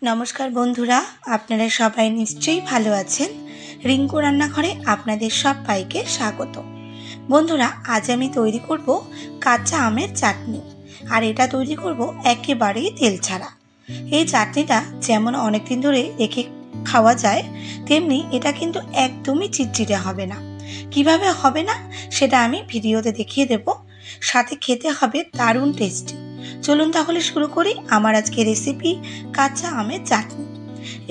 নমস্কার বন্ধুরা, আপনারা সবাই নিশ্চয়ই ভালো আছেন। রিঙ্কু রান্নাঘরে আপনাদের সবাইকে স্বাগত। বন্ধুরা, আজ আমি তৈরি করব কাঁচা আমের চাটনি, আর এটা তৈরি করব একেবারেই তেল ছাড়া। এই চাটনিটা যেমন অনেকদিন ধরে রেখে খাওয়া যায়, তেমনি এটা কিন্তু একদমই চিটচিটে হবে না। কিভাবে হবে না সেটা আমি ভিডিওতে দেখিয়ে দেব, সাথে খেতে হবে দারুণ টেস্টি। চলুন তাহলে শুরু করি আমার আজকে রেসিপি কাঁচা আমের চাটনি।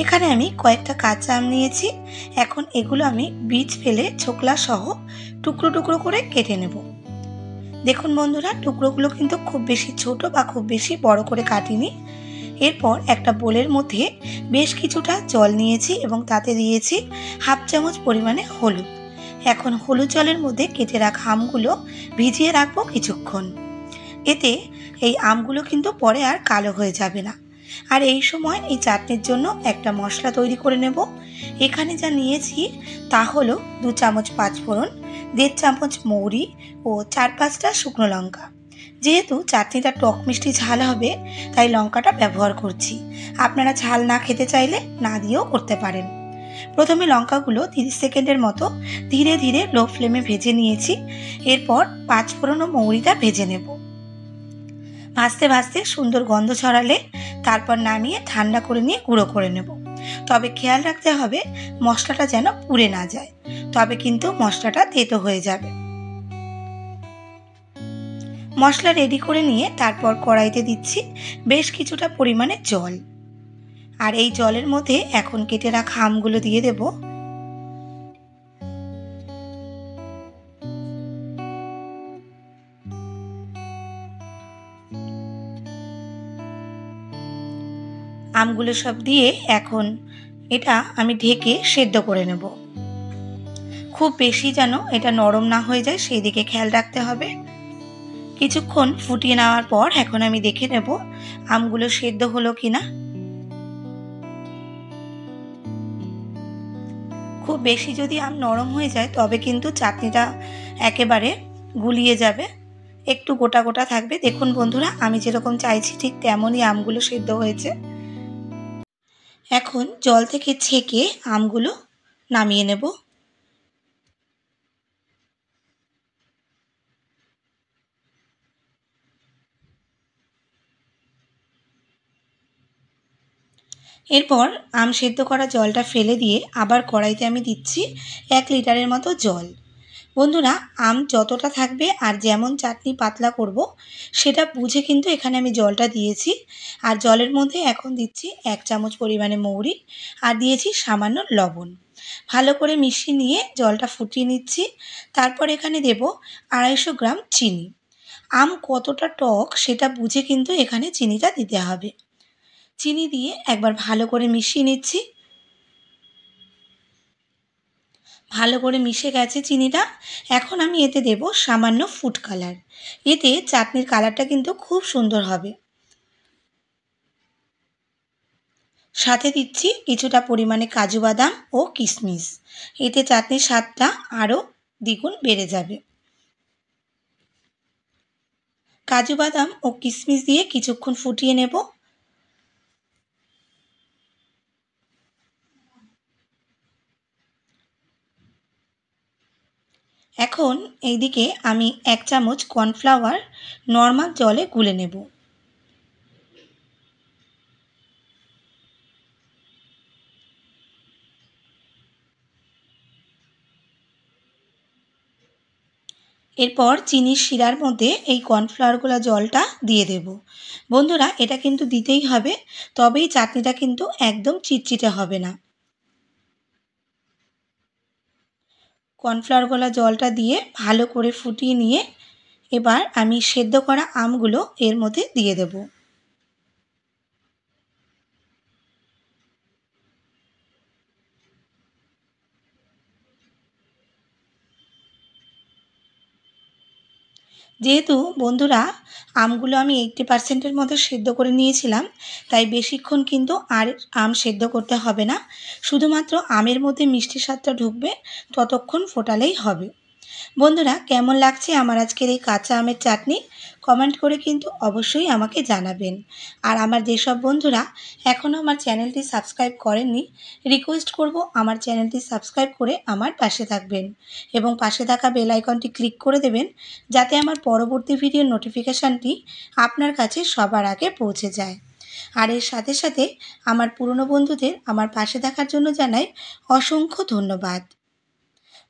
এখানে আমি কয়েকটা কাঁচা আম নিয়েছি। এখন এগুলো আমি বীজ ফেলে ছোকলা সহ টুকরো টুকরো করে কেটে নেব। দেখুন বন্ধুরা, টুকরোগুলো কিন্তু খুব বেশি ছোট বা খুব বেশি বড় করে কাটিনি। এরপর একটা বোলের মধ্যে বেশ কিছুটা জল নিয়েছি এবং তাতে দিয়েছি হাফ চামচ পরিমাণে হলুদ। এখন হলুদ জলের মধ্যে কেটে রাখা আমগুলো ভিজিয়ে রাখবো কিছুক্ষণ। এতে এই আমগুলো কিন্তু পরে আর কালো হয়ে যাবে না। আর এই সময় এই চাটনির জন্য একটা মশলা তৈরি করে নেব। এখানে যা নিয়েছি তা হলো 2 চামচ পাঁচফোড়ন, 1.5 চামচ মৌরি ও 4-5টা শুকনো লঙ্কা। যেহেতু চাটনিটা টক মিষ্টি ঝাল হবে, তাই লঙ্কাটা ব্যবহার করছি। আপনারা ঝাল না খেতে চাইলে না দিয়েও করতে পারেন। প্রথমে লঙ্কাগুলো 30 সেকেন্ডের মতো ধীরে ধীরে লো ফ্লেমে ভেজে নিয়েছি। এরপর পাঁচফোড়ন ও মৌরিটা ভেজে নেব। ভাজতে ভাজতে সুন্দর গন্ধ ছড়ালে তারপর নামিয়ে ঠান্ডা করে নিয়ে গুঁড়ো করে নেব। তবে খেয়াল রাখতে হবে মশলাটা যেন পুড়ে না যায়, তবে কিন্তু মশলাটা তেতো হয়ে যাবে। মশলা রেডি করে নিয়ে তারপর কড়াইতে দিচ্ছি বেশ কিছুটা পরিমাণে জল, আর এই জলের মধ্যে এখন কেটে রাখা আমগুলো দিয়ে দেব। আমগুলো সব দিয়ে এখন এটা আমি ঢেকে সেদ্ধ করে নেব। খুব বেশি যেন এটা নরম না হয়ে যায় সেই দিকে খেয়াল রাখতে হবে। কিছুক্ষণ ফুটিয়ে নেওয়ার পর এখন আমি দেখে নেব আমগুলো সেদ্ধ হলো কিনা। খুব বেশি যদি আম নরম হয়ে যায় তবে কিন্তু চাটনিটা একেবারে গুলিয়ে যাবে, একটু গোটা গোটা থাকবে। দেখুন বন্ধুরা, আমি যেরকম চাইছি ঠিক তেমনই আমগুলো সেদ্ধ হয়েছে। এখন জল থেকে ছেঁকে আমগুলো নামিয়ে নেব। এরপর আম সেদ্ধ করা জলটা ফেলে দিয়ে আবার কড়াইতে আমি দিচ্ছি 1 লিটারের মতো জল। বন্ধুরা, আম যতটা থাকবে আর যেমন চাটনি পাতলা করব সেটা বুঝে কিন্তু এখানে আমি জলটা দিয়েছি। আর জলের মধ্যে এখন দিচ্ছি 1 চামচ পরিমাণে মৌরি আর দিয়েছি সামান্য লবণ। ভালো করে মিশিয়ে নিয়ে জলটা ফুটিয়ে নিচ্ছি। তারপর এখানে দেব 250 গ্রাম চিনি। আম কতটা টক সেটা বুঝে কিন্তু এখানে চিনিটা দিতে হবে। চিনি দিয়ে একবার ভালো করে মিশিয়ে নিচ্ছি। ভালো করে মিশে গেছে চিনিটা। এখন আমি এতে দেব সামান্য ফুড কালার। এতে চাটনির কালারটা কিন্তু খুব সুন্দর হবে। সাথে দিচ্ছি কিছুটা পরিমাণে কাজু বাদাম ও কিশমিশ। এতে চাটনির স্বাদটা আরও দ্বিগুণ বেড়ে যাবে। কাজু বাদাম ও কিশমিশ দিয়ে কিছুক্ষণ ফুটিয়ে নেব। এখন এইদিকে আমি 1 চামচ কর্নফ্লাওয়ার নর্মাল জলে গুলে নেব। এরপর চিনির শিরার মধ্যে এই কর্নফ্লাওয়ারগুলো জলটা দিয়ে দেব। বন্ধুরা, এটা কিন্তু দিতেই হবে, তবেই চাটনিটা কিন্তু একদম চিটচিটে হবে না। কর্নফ্লাওয়ারগুলো জলটা দিয়ে ভালো করে ফুটিয়ে নিয়ে এবার আমি সেদ্ধ করা আমগুলো এর মধ্যে দিয়ে দেব। যেহেতু বন্ধুরা আমগুলো আমি 80%-এর মতো সেদ্ধ করে নিয়েছিলাম, তাই বেশিক্ষণ কিন্তু আর আম সেদ্ধ করতে হবে না। শুধুমাত্র আমের মধ্যে মিষ্টি স্বাদটা ঢুকবে ততক্ষণ ফোটালেই হবে। বন্ধুরা, কেমন লাগছে আমার আজকের এই কাঁচা আমের চাটনি কমেন্ট করে কিন্তু অবশ্যই আমাকে জানাবেন। আর আমার যেসব বন্ধুরা এখনও আমার চ্যানেলটি সাবস্ক্রাইব করেননি, রিকোয়েস্ট করব আমার চ্যানেলটি সাবস্ক্রাইব করে আমার পাশে থাকবেন এবং পাশে থাকা বেল আইকনটি ক্লিক করে দেবেন, যাতে আমার পরবর্তী ভিডিওর নোটিফিকেশানটি আপনার কাছে সবার আগে পৌঁছে যায়। আর এর সাথে সাথে আমার পুরনো বন্ধুদের আমার পাশে থাকার জন্য জানাই অসংখ্য ধন্যবাদ।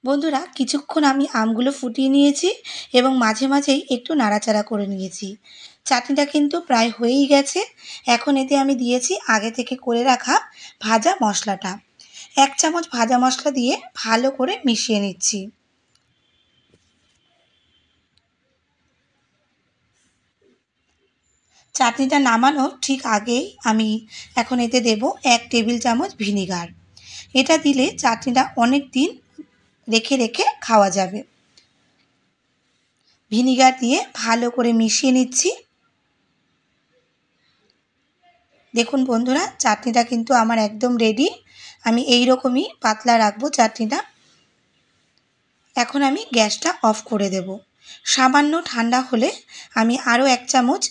বন্ধুরা, কিছুক্ষণ আমি আমগুলো ফুটিয়ে নিয়েছি এবং মাঝে মাঝেই একটু নাড়াচাড়া করে নিয়েছি। চাটনিটা কিন্তু প্রায় হয়েই গেছে। এখন এতে আমি দিয়েছি আগে থেকে করে রাখা ভাজা মশলাটা। 1 চামচ ভাজা মশলা দিয়ে ভালো করে মিশিয়ে নিচ্ছি। চাটনিটা নামানোর ঠিক আগেই আমি এখন এতে দেব 1 টেবিল চামচ ভিনিগার। এটা দিলে চাটনিটা অনেক দিন রেখে রেখে খাওয়া যাবে। ভিনিগার দিয়ে ভালো করে মিশিয়ে নিচ্ছি। দেখুন বন্ধুরা, চাটনিটা কিন্তু আমার একদম রেডি। আমি এই রকমই পাতলা রাখবো চাটনিটা। এখন আমি গ্যাসটা অফ করে দেব। সামান্য ঠান্ডা হলে আমি আরও 1 চামচ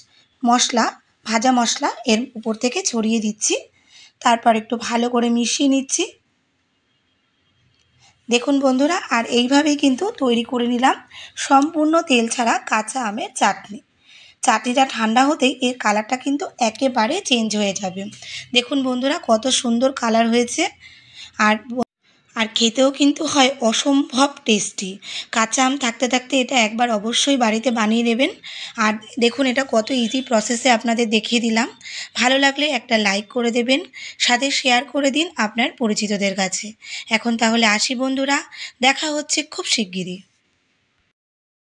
মশলা, ভাজা মশলা এর উপর থেকে ছড়িয়ে দিচ্ছি। তারপর একটু ভালো করে মিশিয়ে নিচ্ছি। দেখুন বন্ধুরা, আর এইভাবেই কিন্তু তৈরি করে নিলাম সম্পূর্ণ তেল ছাড়া কাঁচা আমের চাটনি। চাটনিটা ঠান্ডা হতেই এর কালারটা কিন্তু একেবারে চেঞ্জ হয়ে যাবে। দেখুন বন্ধুরা, কত সুন্দর কালার হয়েছে। আর খেতেও কিন্তু হয় অসম্ভব টেস্টি। কাঁচা আম থাকতে থাকতে এটা একবার অবশ্যই বাড়িতে বানিয়ে নেবেন। আর দেখুন এটা কত ইজি প্রসেসে আপনাদের দেখিয়ে দিলাম। ভালো লাগলে একটা লাইক করে দেবেন, সাথে শেয়ার করে দিন আপনার পরিচিতদের কাছে। এখন তাহলে আসি বন্ধুরা, দেখা হচ্ছে খুব শিগগিরই।